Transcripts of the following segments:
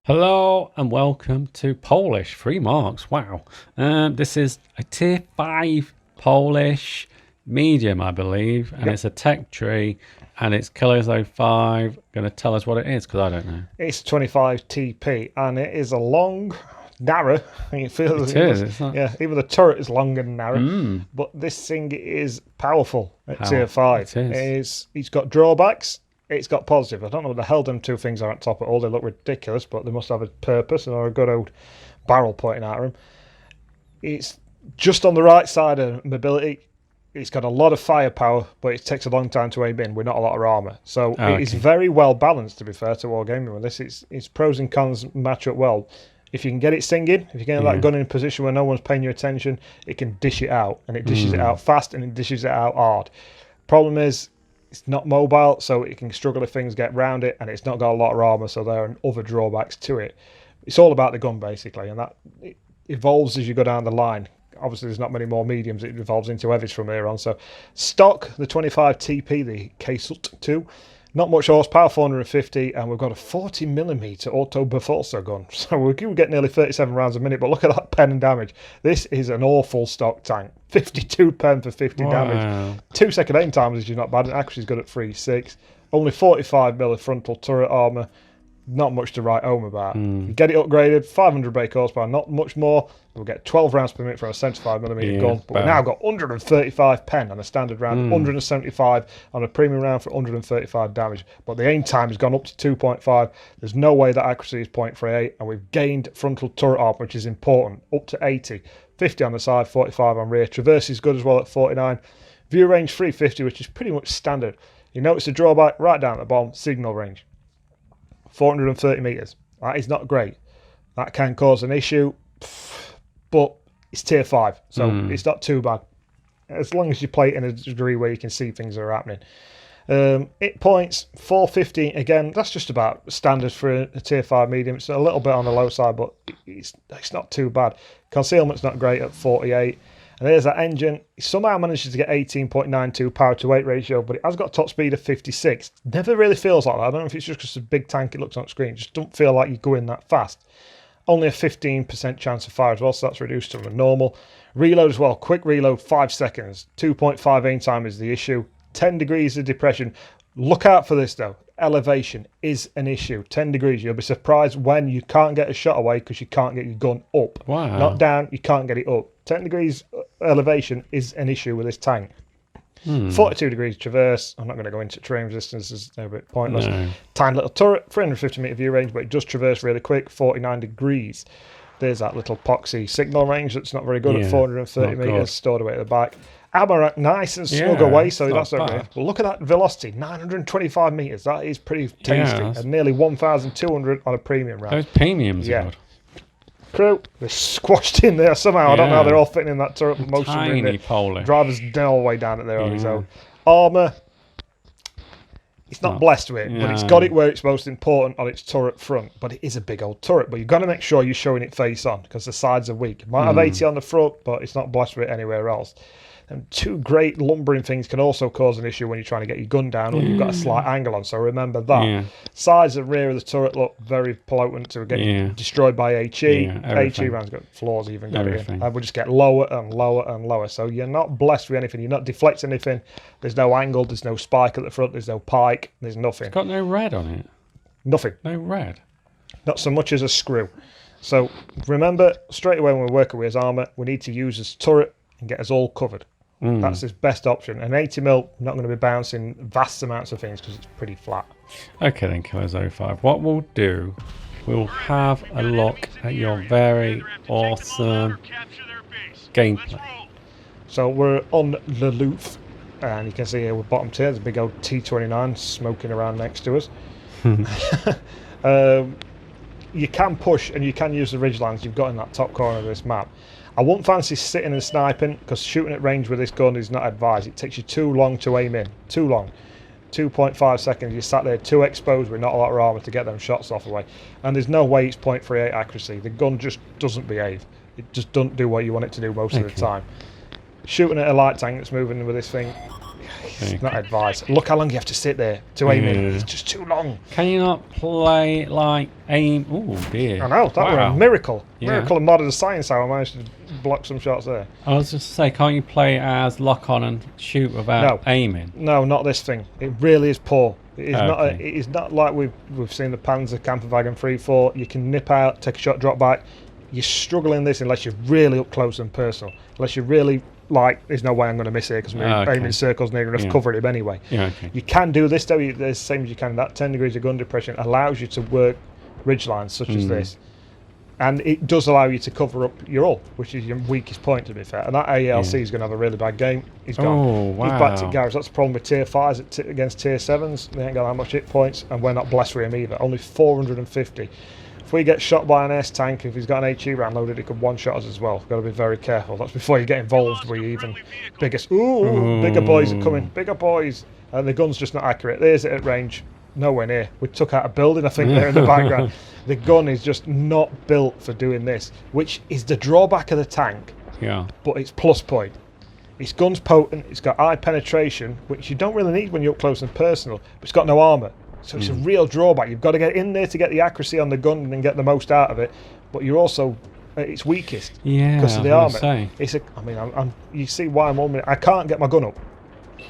Hello and welcome to Polish 3 marks. Wow. This is a tier 5 Polish medium, I believe, and it's a tech tree, and it's Killers05 going to tell us what it is because I don't know. It's 25 TP and it is a long, narrow. It feels It is. It's not... Yeah, even the turret is long and narrow. But this thing is powerful at tier 5. It is. It's got drawbacks. It's got positive. I don't know what the hell them two things are at top at all. They look ridiculous, but they must have a purpose or a good old barrel pointing at them. It's just on the right side of mobility. It's got a lot of firepower, but it takes a long time to aim in with not a lot of armour. So it is very well balanced, to be fair to Wargaming with this. Its pros and cons match up well. If you can get it singing, if you get that gun in a position where no one's paying you attention, it can dish it out. And it dishes it out fast and it dishes it out hard. Problem is, it's not mobile, so it can struggle if things get round it, and it's not got a lot of armour, so there are other drawbacks to it. It's all about the gun, basically, and that it evolves as you go down the line. Obviously, there's not many more mediums. It evolves into heavies from here on. So, stock, the 25 TP, the KSUT 2, not much horsepower, 450, and we've got a 40mm auto Bofors gun. So we can get nearly 37 rounds a minute, but look at that pen and damage. This is an awful stock tank. 52 pen for 50 damage. 2-second aim time is not bad, and accuracy is good at 3.6. Only 45mm of frontal turret armour. Not much to write home about. You get it upgraded, 500 brake horsepower, not much more. We'll get 12 rounds per minute for a 75mm gun, but we've now got 135 pen on a standard round, 175 on a premium round for 135 damage. But the aim time has gone up to 2.5. There's no way that accuracy is 0.38, and we've gained frontal turret armor, which is important, up to 80. 50 on the side, 45 on rear. Traverse is good as well at 49. View range 350, which is pretty much standard. You notice the drawback right down at the bottom, signal range. 430 metres. That is not great. That can cause an issue, but it's tier 5, so it's not too bad. As long as you play it in a degree where you can see things that are happening. Hit points, 450. Again, that's just about standard for a tier 5 medium. It's a little bit on the low side, but it's not too bad. Concealment's not great at 48. And there's that engine. It somehow manages to get 18.92 power to weight ratio, but it has got top speed of 56. Never really feels like that. I don't know if it's just because it's a big tank it looks on screen. It just don't feel like you're going that fast. Only a 15% chance of fire as well, so that's reduced to a normal. Reload as well. Quick reload, 5 seconds. 2.5 aim time is the issue. 10 degrees of depression. Look out for this though. Elevation is an issue. 10 degrees. You'll be surprised when you can't get a shot away because you can't get your gun up. Wow. Not down, you can't get it up. 10 degrees elevation is an issue with this tank. 42 degrees traverse. I'm not going to go into terrain resistances, they're a bit pointless. No. Tiny little turret, 350 metre view range, but it does traverse really quick, 49 degrees. There's that little poxy signal range that's not very good at 430 metres, stored away at the back. Ammo rack, nice and snug away, so that's okay. But look at that velocity, 925 metres. That is pretty tasty. And nearly 1,200 on a premium round. Those premiums are good. Crew, they're squashed in there somehow. I don't know how they're all fitting in that turret, but most of them Tiny Polish. Driver's all the way down at there on his own. Armour, it's not blessed with it, but it's got it where it's most important on its turret front. But it is a big old turret, but you've got to make sure you're showing it face on because the sides are weak. It might have 80 on the front, but it's not blessed with it anywhere else. And two great lumbering things can also cause an issue when you're trying to get your gun down or you've got a slight angle on, so remember that. Sides and rear of the turret look very potent to get destroyed by HE. HE rounds got flaws even got it in. And we'll just get lower and lower and lower. So you're not blessed with anything, you're not deflecting anything. There's no angle, there's no spike at the front, there's no pike, there's nothing. It's got no red on it. Nothing. No red. Not so much as a screw. So remember, straight away when we're working with his armour, we need to use his turret and get us all covered. That's his best option. An 80mm, not going to be bouncing vast amounts of things because it's pretty flat. Okay then, Killers05. What we'll do, we'll have a look at your very awesome gameplay. So we're on the Louvre, and you can see here we're bottom tier. There's a big old T29 smoking around next to us. You can push and you can use the ridgelines you've got in that top corner of this map. I wouldn't fancy sitting and sniping because shooting at range with this gun is not advised. It takes you too long to aim in. Too long. 2.5 seconds. You sat there too exposed with not a lot of armour to get them shots off away. And there's no way it's 0.38 accuracy. The gun just doesn't behave. It just doesn't do what you want it to do most of the time. Shooting at a light tank that's moving with this thing, It's not advice. Look how long you have to sit there to aim in. It's just too long. Can you not play like aim? Oh dear. I know, that was a miracle. Yeah. Miracle of modern science how I managed to block some shots there. I was just to say, can't you play as lock on and shoot without aiming? No, not this thing. It really is poor. It is not. Okay. It is not like we've seen the Panzer Kampfwagen 3-4. You can nip out, take a shot, drop back. You struggle in this unless you're really up close and personal. Unless you're really like, there's no way I'm going to miss it because I'm aiming circles near enough to cover him anyway. Yeah, okay. You can do this though. The same as you can. That 10 degrees of gun depression allows you to work ridge lines such as this. And it does allow you to cover up your hull, which is your weakest point, to be fair. And that AELC is going to have a really bad game. He's gone. Oh, wow. He's back to garage. That's the problem with tier 5s against tier 7s. They ain't got that much hit points, and we're not blessed with him either. Only 450. If we get shot by an S tank, if he's got an HE round loaded, it could one-shot us as well. We've got to be very careful. That's before you get involved with even biggest. Ooh, bigger boys are coming. Bigger boys. And the gun's just not accurate. There's it at range. Nowhere near. We took out a building, I think, there in the background. The gun is just not built for doing this, which is the drawback of the tank. Yeah. But it's plus point. Its gun's potent, it's got eye penetration, which you don't really need when you're up close and personal, but it's got no armour. So it's a real drawback. You've got to get in there to get the accuracy on the gun and then get the most out of it, but you're also at its weakest because of the armour. It's a, I mean, you see why I can't get my gun up.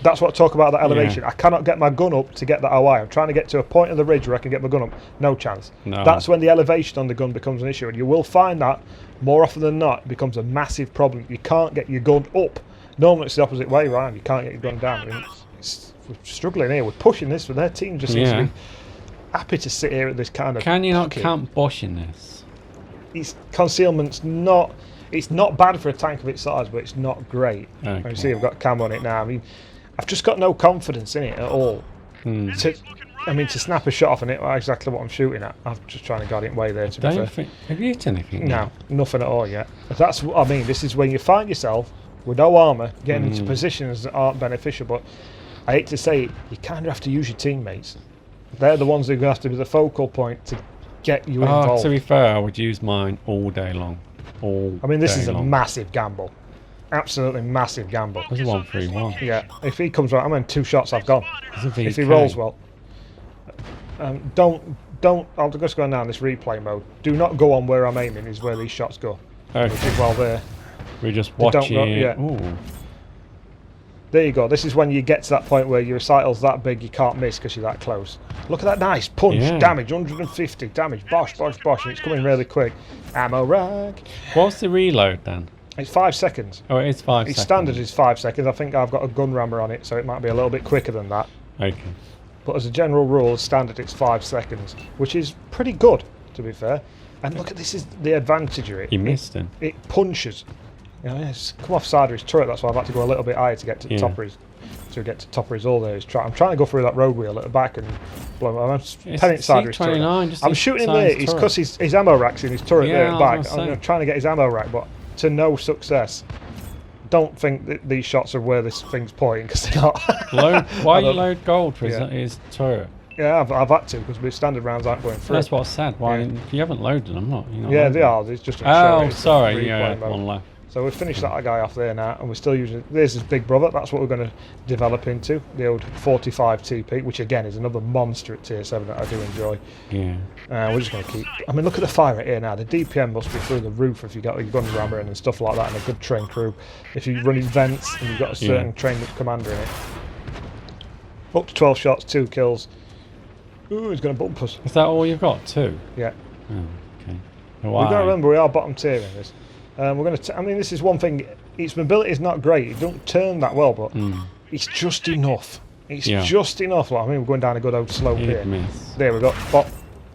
That's what I talk about, that elevation. I cannot get my gun up to get that OI. I'm trying to get to a point of the ridge where I can get my gun up. No chance. No. That's when the elevation on the gun becomes an issue. And you will find that more often than not it becomes a massive problem. You can't get your gun up. Normally it's the opposite way around. You can't get your gun down. I mean, we're struggling here. We're pushing this, but their team just seems to be happy to sit here at this kind of... Can you not camp Bosch in this? Its concealment's not... It's not bad for a tank of its size, but it's not great. Okay. You see I've got cam on it now. I mean, I've just got no confidence in it at all. To snap a shot off and hit exactly what I'm shooting at. I'm just trying to guard it way there, to be fair. Have you hit anything? No, nothing at all yet. That's what I mean. This is when you find yourself with no armour, getting into positions that aren't beneficial. But I hate to say it, you kind of have to use your teammates. They're the ones who are going to have to be the focal point to get you involved. To be fair, I would use mine all day long. This is a massive gamble. Absolutely massive gamble. There's a 1-3-1. Yeah, if he comes right, I mean, 2 shots I've gone. If he VK. rolls well. Don't, I'll just go down this replay mode. Do not go on where I'm aiming, is where these shots go. Okay. Which is well there. We're just watching it. Yeah. Ooh. There you go. This is when you get to that point where your recital's that big you can't miss because you're that close. Look at that nice punch. Damage, 150 damage. Bosh, bosh, bosh. And it's coming really quick. Ammo rack. What's the reload then? It's 5 seconds. Oh, it is 5 seconds. Its standard is 5 seconds. I think I've got a gun rammer on it, so it might be a little bit quicker than that. Okay. But as a general rule, standard it's 5 seconds, which is pretty good, to be fair. And look at this, is the advantage of it. You missed him. It punches. You know, it's come off side of his turret. That's why I've had to go a little bit higher to get to the top of his hull there. I'm trying to go through that road wheel at the back and blow him. I'm penning side of his turret. I'm shooting him there. It's because his ammo rack's in his turret there at the back. I'm trying to get his ammo rack, but to no success. Don't think that these shots are where this thing's pointing, because they're not. Why you load gold for his turret? Yeah, I've had to, because my standard rounds aren't going through. That's what I said. Why if you haven't loaded them? Not. They are. It's just. Sorry. Yeah, one left. So we've finished that guy off there now, and we're still using. This is Big Brother. That's what we're going to develop into, the old 45 TP, which again is another monster at tier 7 that I do enjoy. Yeah. We're just going to keep. I mean, look at the fire rate here now. The DPM must be through the roof if you got your gun rammer in and stuff like that, and a good trained crew. If you're running vents and you've got a certain trained commander in it. Up to 12 shots, 2 kills. Ooh, he's going to bump us. Is that all you've got? 2? Yeah. Oh, okay. We've got to remember we are bottom tier in this. We're going to. I mean, this is one thing. Its mobility is not great. It don't turn that well, but it's just enough. It's just enough. Like, I mean, we're going down a good old slope here. There we go. Bop.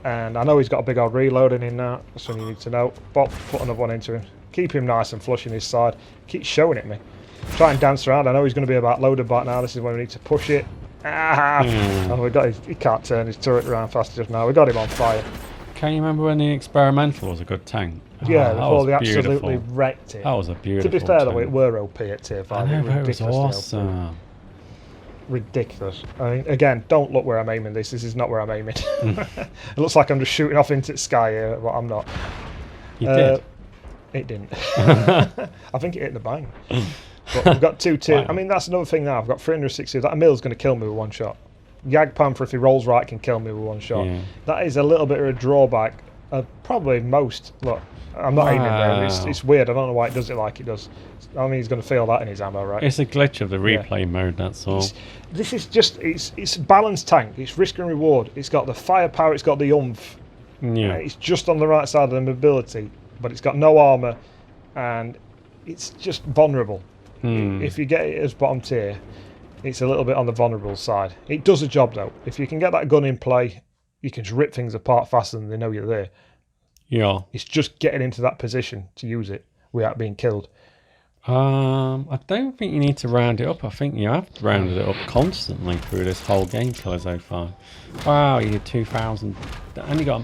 And I know he's got a big old reloading in now. That's something you need to know. Bop. Put another one into him. Keep him nice and flush in his side. Keep showing it me. Try and dance around. I know he's going to be about loaded back now. This is when we need to push it. And we got. He can't turn his turret around fast enough now. We got him on fire. Can you remember when the experimental was a good tank? Yeah, before they absolutely wrecked it. That was a beautiful To be fair though, tank. it were OP at tier 5. I know, it was awesome. Ridiculous. I mean, again, don't look where I'm aiming this. This is not where I'm aiming. It looks like I'm just shooting off into the sky here, but I'm not. You did? It didn't. I think it hit the bang. But we've got 2 tier. Wow. I mean, that's another thing now. I've got 360. That Mill's going to kill me with one shot. Jagdpanther, if he rolls right, can kill me with one shot. Yeah. That is a little bit of a drawback. Probably most. Look, I'm not aiming there. It's weird. I don't know why it does it like it does. I mean, he's going to feel that in his ammo, right? It's a glitch of the replay mode, that's all. This is just, it's a balanced tank. It's risk and reward. It's got the firepower, it's got the oomph. Yeah. It's just on the right side of the mobility, but it's got no armour, and it's just vulnerable. If you get it as bottom tier, it's a little bit on the vulnerable side. It does a job though. If you can get that gun in play, you can just rip things apart faster than they know you're there. Yeah. It's just getting into that position to use it without being killed. I don't think you need to round it up. I think you have rounded it up constantly through this whole game, Killers05. Wow, you did 2,000, and you got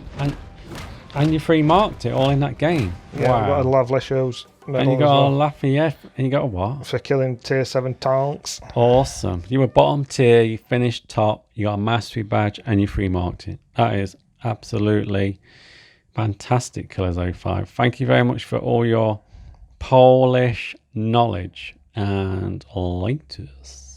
and you free marked it all in that game. Yeah, wow. we've got a Lavler shows. And you got a Lafayette, and you got a what? For killing tier 7 tanks. Awesome. You were bottom tier, you finished top, you got a mastery badge, and you free marked it. That is absolutely fantastic, Killers05. Thank you very much for all your Polish knowledge, and laters.